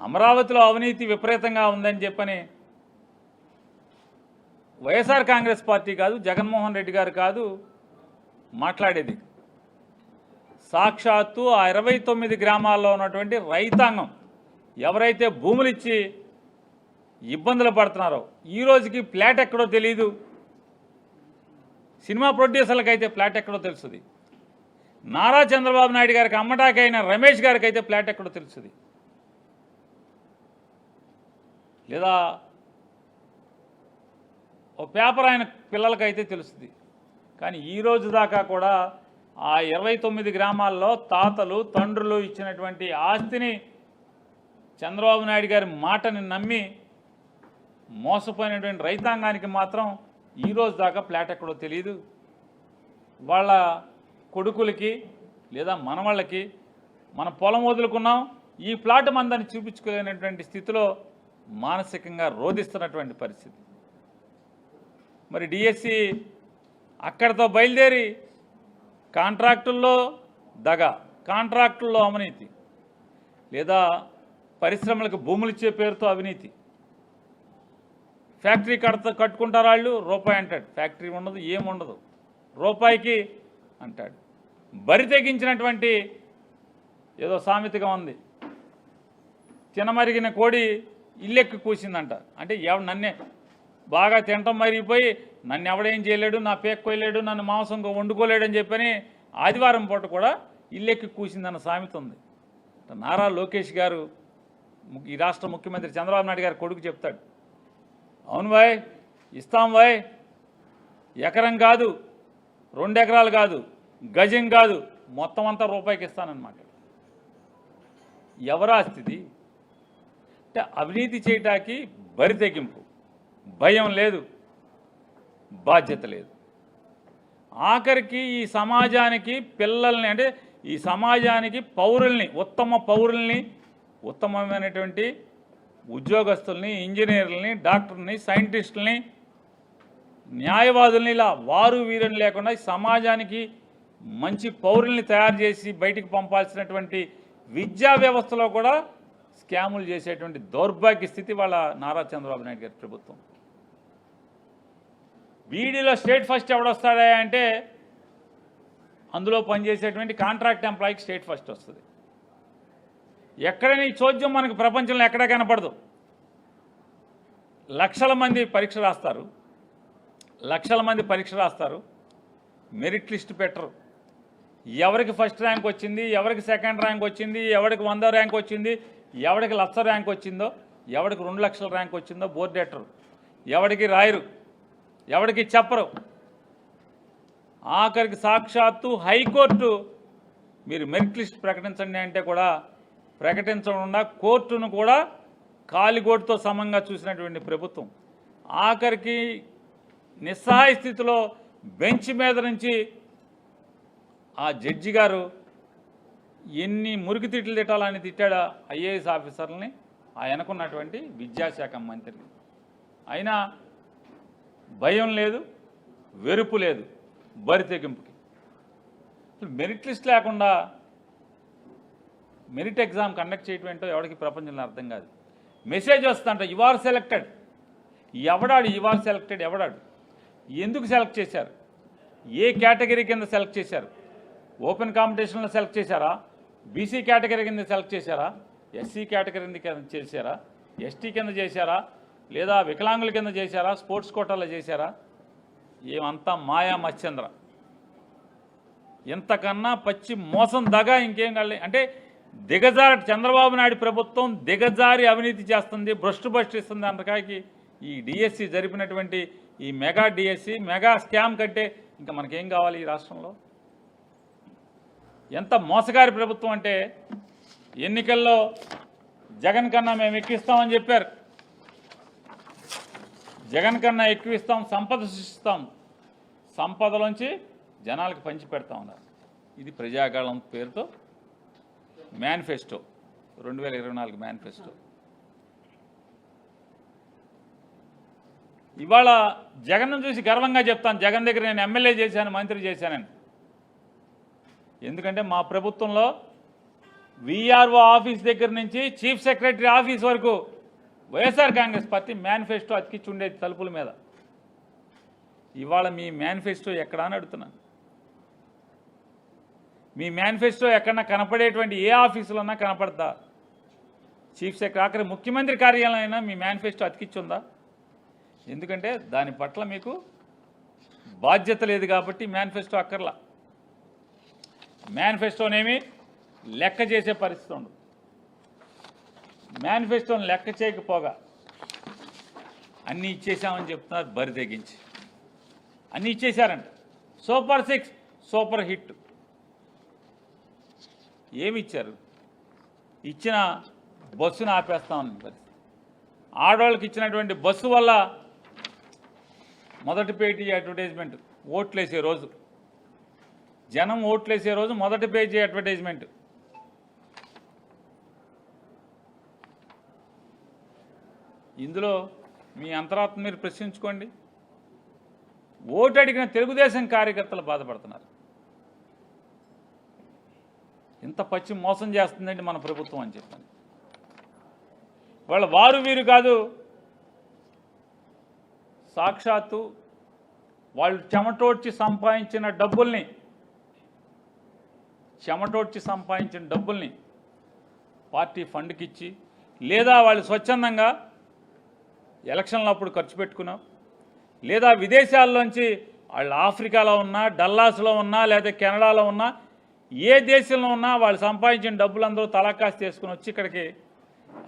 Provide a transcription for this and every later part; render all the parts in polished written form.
అమరావతిలో అవినీతి విపరీతంగా ఉందని చెప్పని వైఎస్ఆర్ కాంగ్రెస్ పార్టీ కాదు, జగన్మోహన్ రెడ్డి గారు కాదు మాట్లాడేది. సాక్షాత్తు ఆ 29 గ్రామాల్లో ఉన్నటువంటి రైతాంగం ఎవరైతే భూములు ఇచ్చి ఇబ్బందులు పడుతున్నారో, ఈ రోజుకి ఫ్లాట్ ఎక్కడో తెలియదు. సినిమా ప్రొడ్యూసర్లకు అయితే ఫ్లాట్ ఎక్కడో తెలుస్తుంది. నారా చంద్రబాబు నాయుడు గారికి అమ్మటాకైన రమేష్ గారికి అయితే ఫ్లాట్ ఎక్కడో తెలుస్తుంది. లేదా ఓ పేపర్ ఆయన పిల్లలకైతే తెలుస్తుంది. కానీ ఈ రోజు దాకా కూడా ఆ 29 గ్రామాల్లో తాతలు తండ్రులు ఇచ్చినటువంటి ఆస్తిని చంద్రబాబు నాయుడు గారి మాటని నమ్మి మోసపోయినటువంటి రైతాంగానికి మాత్రం ఈ రోజు దాకా ఫ్లాట్ ఎక్కడో తెలియదు. వాళ్ళ కొడుకులకి లేదా మనవాళ్ళకి మన పొలం వదులుకున్నాం, ఈ ఫ్లాట్ మందని చూపించుకోలేనటువంటి స్థితిలో మానసికంగా రోధిస్తున్నటువంటి పరిస్థితి. మరి డిఎస్సి అక్కడితో బయలుదేరి కాంట్రాక్టుల్లో దగ, కాంట్రాక్టుల్లో అవినీతి, లేదా పరిశ్రమలకు భూములు ఇచ్చే పేరుతో అవినీతి. ఫ్యాక్టరీ కట్టుకుంటారు వాళ్ళు, రూపాయి అంటాడు. ఫ్యాక్టరీ ఉండదు, ఏముండదు, రూపాయికి అంటాడు. బరి తెగించినటువంటి ఏదో సామెతగా ఉంది, తినమరిగిన కోడి ఇల్లెక్కి కూసిందంట. అంటే నన్నే బాగా తినటం మరిగిపోయి నన్ను ఎవడేం చేయలేడు, నా పేక్ కోయలేడు, నన్ను మాంసం వండుకోలేడు అని చెప్పని ఆదివారం పూట కూడా ఇల్లెక్కి కూసిందన్న సామెత ఉంది. నారా లోకేష్ గారు, ఈ రాష్ట్ర ముఖ్యమంత్రి చంద్రబాబు నాయుడు గారు కొడుకు చెప్తాడు, అవును బాయ్ ఇస్తాం బాయ్, ఎకరం కాదు, 2 ఎకరాలు కాదు, గజం కాదు, మొత్తం అంతా రూపాయికి ఇస్తానన్నమాట. ఎవరా స్థితి? అంటే అవినీతి చేయటానికి బరి తెగింపు, భయం లేదు, బాధ్యత లేదు. ఆఖరికి ఈ సమాజానికి పిల్లల్ని, అంటే ఈ సమాజానికి పౌరుల్ని, ఉత్తమ పౌరుల్ని, ఉత్తమమైనటువంటి ఉద్యోగస్తుల్ని, ఇంజనీర్లని, డాక్టర్ని, సైంటిస్టుల్ని, న్యాయవాదుల్ని, ఇలా వారు వీరని లేకుండా సమాజానికి మంచి పౌరుల్ని తయారు చేసి బయటికి పంపాల్సినటువంటి విద్యా వ్యవస్థలో కూడా స్కాములు చేసేటువంటి దౌర్భాగ్య స్థితి వాళ్ళ నారా చంద్రబాబు నాయుడు గారి ప్రభుత్వం. బీడీలో స్టేట్ ఫస్ట్ ఎవడొస్తాడా అంటే అందులో పనిచేసేటువంటి కాంట్రాక్ట్ ఎంప్లాయీకి స్టేట్ ఫస్ట్ వస్తుంది. ఎక్కడైనా ఈ చోద్యం మనకు ప్రపంచంలో ఎక్కడా కనపడదు. లక్షల మంది పరీక్ష రాస్తారు, మెరిట్ లిస్ట్ పెట్టరు. ఎవరికి ఫస్ట్ ర్యాంక్ వచ్చింది, ఎవరికి సెకండ్ ర్యాంక్ వచ్చింది, ఎవరికి 100 ర్యాంక్ వచ్చింది, ఎవరికి 1,00,000 ర్యాంక్ వచ్చిందో, ఎవరికి 2 లక్షల ర్యాంక్ వచ్చిందో బోర్డు ఎట్టరు, ఎవరికి రాయరు, ఎవరికి చెప్పరు. ఆఖరికి సాక్షాత్తు హైకోర్టు మీరు మెరిట్ లిస్ట్ ప్రకటించండి అంటే కూడా ప్రకటించకుండా కోర్టును కూడా కాలిగోటుతో సమంగా చూసినటువంటి ప్రభుత్వం. ఆఖరికి నిస్సహాయ స్థితిలో బెంచ్ మీద నుంచి ఆ జడ్జి గారు ఎన్ని మురికి తిట్లు తిట్టాలని తిట్టాడా ఐఏఎస్ ఆఫీసర్లని, ఆయనకున్నటువంటి విద్యాశాఖ మంత్రి. అయినా భయం లేదు, వెరుపు లేదు, బరి తెగింపుకి. మెరిట్ లిస్ట్ లేకుండా మెరిట్ ఎగ్జామ్ కండక్ట్ చేయటం ఏంటో ఎవరికి ప్రపంచంలో అర్థం కాదు. మెసేజ్ వస్తుందంట, యు ఆర్ సెలెక్టెడ్. ఎవడాడు యు ఆర్ సెలెక్టెడ్? ఎవడాడు? ఎందుకు సెలెక్ట్ చేశారు? ఏ కేటగిరీ కింద సెలెక్ట్ చేశారు? ఓపెన్ కాంపిటీషన్లో సెలెక్ట్ చేశారా? బీసీ కేటగిరీ కింద సెలెక్ట్ చేశారా? ఎస్సీ కేటగిరీ కింద చేశారా? ఎస్టీ కింద చేశారా? లేదా వికలాంగుల కింద చేశారా? స్పోర్ట్స్ కోటాలో చేశారా? ఏమంతా మాయా మత్స్యంద్ర. ఇంతకన్నా పచ్చి మోసం దగా ఇంకేం కాదు. అంటే దిగజారి చంద్రబాబు నాయుడు ప్రభుత్వం దిగజారి అవినీతి చేస్తుంది, భ్రష్టు భ్రష్టిస్తుంది. అంతకాకి ఈ డిఎస్సి జరిపినటువంటి ఈ మెగా డిఎస్సి, మెగా స్కామ్ కంటే ఇంకా మనకేం కావాలి ఈ రాష్ట్రంలో? ఎంత మోసగారి ప్రభుత్వం అంటే ఎన్నికల్లో జగన్ కన్నా మేము ఎక్కిస్తామని చెప్పారు. జగన్ కన్నా ఎక్కువిస్తాం, సంపద సృష్టిస్తాం, సంపదలోంచి జనాలకు పంచి పెడతా ఉన్నారు. ఇది ప్రజాగాళం పేరుతో మేనిఫెస్టో, 2024 మేనిఫెస్టో. ఇవాళ జగన్ను చూసి గర్వంగా చెప్తాను, జగన్ దగ్గర నేను ఎమ్మెల్యే చేశాను, మంత్రి చేశానని. ఎందుకంటే మా ప్రభుత్వంలో విఆర్ఓ ఆఫీస్ దగ్గర నుంచి చీఫ్ సెక్రటరీ ఆఫీస్ వరకు వైఎస్ఆర్ కాంగ్రెస్ పార్టీ మేనిఫెస్టో అతికిచ్చి ఉండేది తలుపుల మీద. ఇవాళ మీ మేనిఫెస్టో ఎక్కడా అని అడుగుతున్నాను. మీ మేనిఫెస్టో ఎక్కడన్నా కనపడేటువంటి ఏ ఆఫీసులోన్నా కనపడతా? చీఫ్ సెక్రటరీ ఆఖరి ముఖ్యమంత్రి కార్యాలయం అయినా మీ మేనిఫెస్టో అతికిచ్చుందా? ఎందుకంటే దాని పట్ల మీకు బాధ్యత లేదు కాబట్టి మేనిఫెస్టో అక్కర్లా. మేనిఫెస్టోనేమి లెక్క చేసే పరిస్థితి ఉండదు. మేనిఫెస్టోని లెక్క చేయకపోగా అన్నీ ఇచ్చేసామని చెప్తున్నారు బరి తెగించి. అన్నీ ఇచ్చేశారంట. Super 6 super hit. ఏమి ఇచ్చారు? ఇచ్చిన బస్సును ఆపేస్తామని పరిస్థితి. ఆడవాళ్ళకి ఇచ్చినటువంటి బస్సు వల్ల మొదటి పేజీ అడ్వర్టైజ్మెంట్ ఓట్లేసే రోజు, జనం ఓట్లేసే రోజు మొదటి పేజీ అడ్వర్టైజ్మెంట్. ఇందులో మీ అంతరాత్మ మీరు ప్రశ్నించుకోండి. ఓటు అడిగిన తెలుగుదేశం కార్యకర్తలు బాధపడుతున్నారు. ఇంత పచ్చి మోసం చేస్తుందండి మన ప్రభుత్వం అని చెప్పాను. వాళ్ళ వారు వీరు కాదు, సాక్షాత్తు వాళ్ళు చెమటోడ్చి సంపాదించిన డబ్బుల్ని పార్టీ ఫండ్కి ఇచ్చి, లేదా వాళ్ళు స్వచ్ఛందంగా ఎలక్షన్లప్పుడు ఖర్చు పెట్టుకున్నాం, లేదా విదేశాల్లోంచి వాళ్ళు ఆఫ్రికాలో ఉన్నా, డల్లాస్లో ఉన్నా, లేదా కెనడాలో ఉన్నా, ఏ దేశంలో ఉన్నా వాళ్ళు సంపాదించిన డబ్బులందరూ తలాకాసు చేసుకుని వచ్చి ఇక్కడికి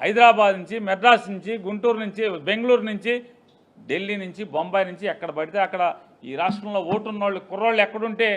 హైదరాబాద్ నుంచి, మెడ్రాస్ నుంచి, గుంటూరు నుంచి, బెంగళూరు నుంచి, ఢిల్లీ నుంచి, బొంబాయి నుంచి ఎక్కడ పడితే అక్కడ ఈ రాష్ట్రంలో ఓటున్నోళ్ళు కుర్రోళ్ళు ఎక్కడుంటే,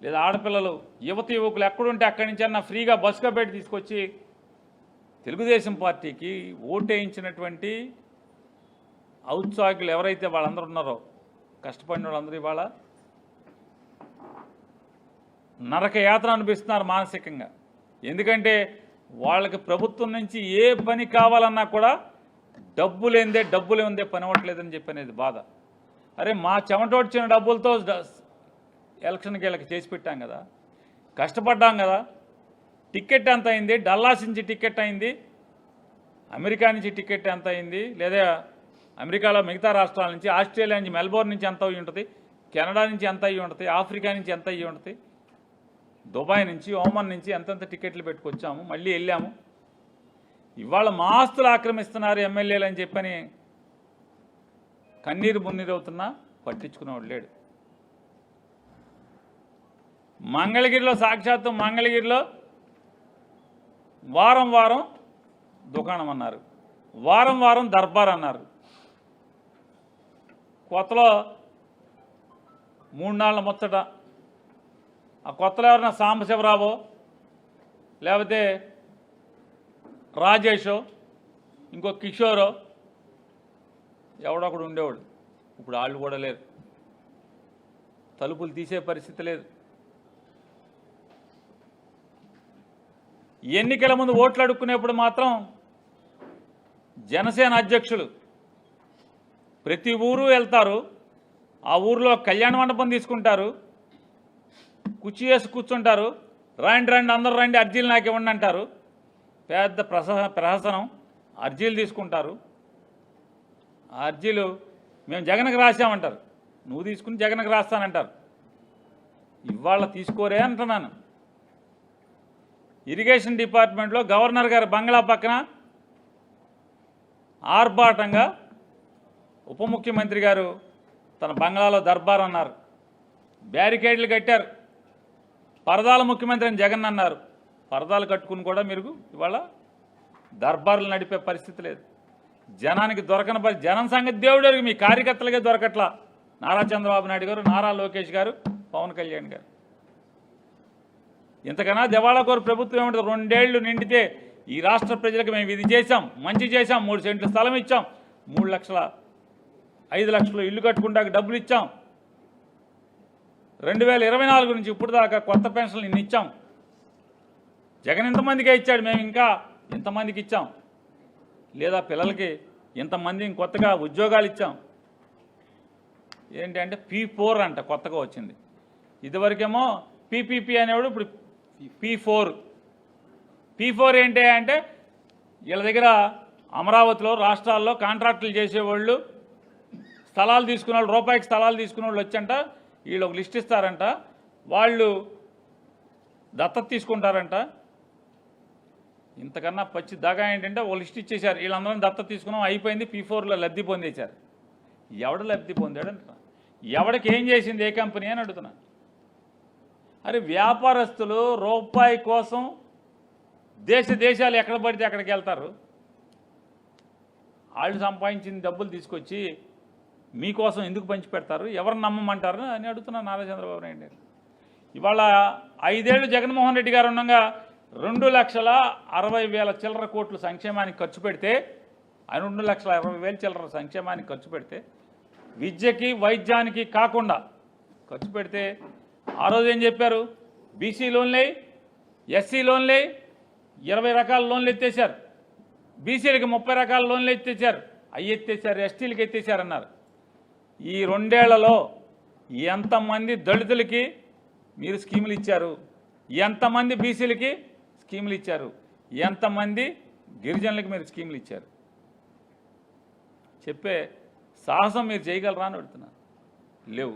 లేదా ఆడపిల్లలు యువతి యువకులు ఎక్కడుంటే అక్కడి నుంచి అన్న ఫ్రీగా బస్సుగా పెట్టి తీసుకొచ్చి తెలుగుదేశం పార్టీకి ఓటేయించినటువంటి ఔత్సాహికులు ఎవరైతే వాళ్ళందరూ ఉన్నారో, కష్టపడిన వాళ్ళందరూ ఇవాళ నరక యాత్ర అనిపిస్తున్నారు మానసికంగా. ఎందుకంటే వాళ్ళకి ప్రభుత్వం నుంచి ఏ పని కావాలన్నా కూడా డబ్బులు ఉందే పని అవ్వట్లేదని చెప్పనేది బాధ. అరే మా చెమటోడ్చిన డబ్బులతో ఎలక్షన్కి వీళ్ళకి చేసి పెట్టాం కదా, కష్టపడ్డాం కదా. టికెట్ ఎంత అయింది? డల్లాస్ నుంచి టికెట్ అయింది, అమెరికా నుంచి టికెట్ ఎంత అయింది, లేదా అమెరికాలో మిగతా రాష్ట్రాల నుంచి, ఆస్ట్రేలియా నుంచి, మెల్బోర్న్ నుంచి ఎంత అయ్యి ఉంటుంది, కెనడా నుంచి ఎంత అయ్యి ఉంటుంది, ఆఫ్రికా నుంచి ఎంత అయ్యి ఉంటుంది, దుబాయ్ నుంచి, ఓమన్ నుంచి ఎంతెంత టికెట్లు పెట్టుకొచ్చాము, మళ్ళీ వెళ్ళాము. ఇవాళ మా ఆస్తులు ఆక్రమిస్తున్నారు ఎమ్మెల్యేలు అని చెప్పని కన్నీరు మున్నీరు అవుతున్నా పట్టించుకునేవాడు లేడు. మంగళగిరిలో, సాక్షాత్తు మంగళగిరిలో వారం వారం దుకాణం అన్నారు, వారం వారం దర్బార్ అన్నారు. కొత్తలో 3 నాళ్ళ ముచ్చట. ఆ కొత్తలో ఎవరైనా సాంబశివరావో, లేకపోతే రాజేషో, ఇంకో కిషోరో ఎవడొకడు ఉండేవాడు. ఇప్పుడు వాళ్ళు కూడా లేరు. తలుపులు తీసే పరిస్థితి లేదు. ఎన్నికల ముందు ఓట్లు అడుక్కునేప్పుడు మాత్రం జనసేన అధ్యక్షులు ప్రతి ఊరు వెళ్తారు, ఆ ఊరిలో కళ్యాణ మండపం తీసుకుంటారు, కుర్చీ వేసి కూర్చుంటారు, రండి రండి అందరూ రండి అర్జీలు నాకు ఇవ్వండి అంటారు. పెద్ద ప్రహసనం, అర్జీలు తీసుకుంటారు. ఆ అర్జీలు మేము జగన్కి రాసామంటారు, నువ్వు తీసుకుని జగన్కి రాస్తానంటారు. ఇవాళ తీసుకోరే అంటున్నాను. ఇరిగేషన్ డిపార్ట్మెంట్లో గవర్నర్ గారి బంగ్లా పక్కన ఆర్భాటంగా ఉప ముఖ్యమంత్రి గారు తన బంగ్లాలో దర్బార్ అన్నారు, బ్యారికేడ్లు కట్టారు. పరదాల ముఖ్యమంత్రి అని జగన్ అన్నారు. పరదాలు కట్టుకుని కూడా మీరు ఇవాళ దర్బార్లు నడిపే పరిస్థితి లేదు. జనానికి దొరకని పరిస్థితి. జనం సంగతి దేవుడు, మీ కార్యకర్తలకే దొరకట్లా. నారా చంద్రబాబు నాయుడు గారు, నారా లోకేష్ గారు, పవన్ కళ్యాణ్ గారు. ఇంతకన్నా దివాళాకోరు ప్రభుత్వం ఏమిటి? 2 ఏళ్లు నిండితే ఈ రాష్ట్ర ప్రజలకు మేము ఇది చేశాం, మంచి చేశాం, 3 సెంట్లు స్థలం ఇచ్చాం, 3 లక్షల 5 లక్షలు ఇల్లు కట్టుకుంటాక డబ్బులు ఇచ్చాం, 2024 నుంచి ఇప్పుడు దాకా కొత్త పెన్షన్లు ఇన్ని ఇచ్చాం. జగన్ ఇంతమందికే ఇచ్చాడు, మేము ఇంకా ఇంతమందికి ఇచ్చాం. లేదా పిల్లలకి ఇంతమంది కొత్తగా ఉద్యోగాలు ఇచ్చాం. ఏంటి అంటే P4 అంట కొత్తగా వచ్చింది. ఇదివరకేమో PPP అనేవాడు, ఇప్పుడు P4 P4 ఏంటి అంటే వీళ్ళ దగ్గర అమరావతిలో రాష్ట్రాల్లో కాంట్రాక్టులు చేసేవాళ్ళు స్థలాలు తీసుకున్న వాళ్ళు, రూపాయికి స్థలాలు తీసుకున్న వాళ్ళు వచ్చంట వీళ్ళు ఒక లిస్ట్ ఇస్తారంట, వాళ్ళు దత్తత తీసుకుంటారంట. ఇంతకన్నా పచ్చి దగా ఏంటంటే ఒక లిస్ట్ ఇచ్చేశారు, వీళ్ళందరం దత్తత తీసుకున్నాం, అయిపోయింది, P4లో లబ్ధి పొందేశారు. ఎవడు లబ్ధి పొందాడంట, ఎవడికి ఏం చేసింది ఏ కంపెనీ అని అడుగుతున్నా. అరే వ్యాపారస్తులు రూపాయి కోసం దేశాలు ఎక్కడ పడితే అక్కడికి వెళ్తారు. వాళ్ళు సంపాదించిన డబ్బులు తీసుకొచ్చి మీకోసం ఎందుకు పంచి పెడతారు, ఎవరిని నమ్మమంటారు అని అడుగుతున్నా నారా చంద్రబాబు నాయుడు గారు. ఇవాళ 5 ఏళ్ళు జగన్మోహన్ రెడ్డి గారు ఉండగా 2,60,000 చిల్లర కోట్లు సంక్షేమానికి ఖర్చు పెడితే, 2,60,20,000 చిల్లర సంక్షేమానికి ఖర్చు పెడితే, విద్యకి వైద్యానికి కాకుండా ఖర్చు పెడితే ఆ రోజు ఏం చెప్పారు, బీసీ లోన్లే, ఎస్సీ లోన్లే, 20 రకాల లోన్లు ఎత్తేసారు, బీసీలకి 30 రకాల లోన్లు ఎత్తేసారు, అవి ఎత్తేసారు, ఎస్టీలకి ఎత్తేసారన్నారు. ఈ 2 ఏళ్లలో ఎంతమంది దళితులకి మీరు స్కీములు ఇచ్చారు, ఎంతమంది బీసీలకి స్కీములు ఇచ్చారు, ఎంతమంది గిరిజనులకి మీరు స్కీములు ఇచ్చారు చెప్పే సాహసం మీరు చేయగలరా అని అడుగుతున్నా. లేవు.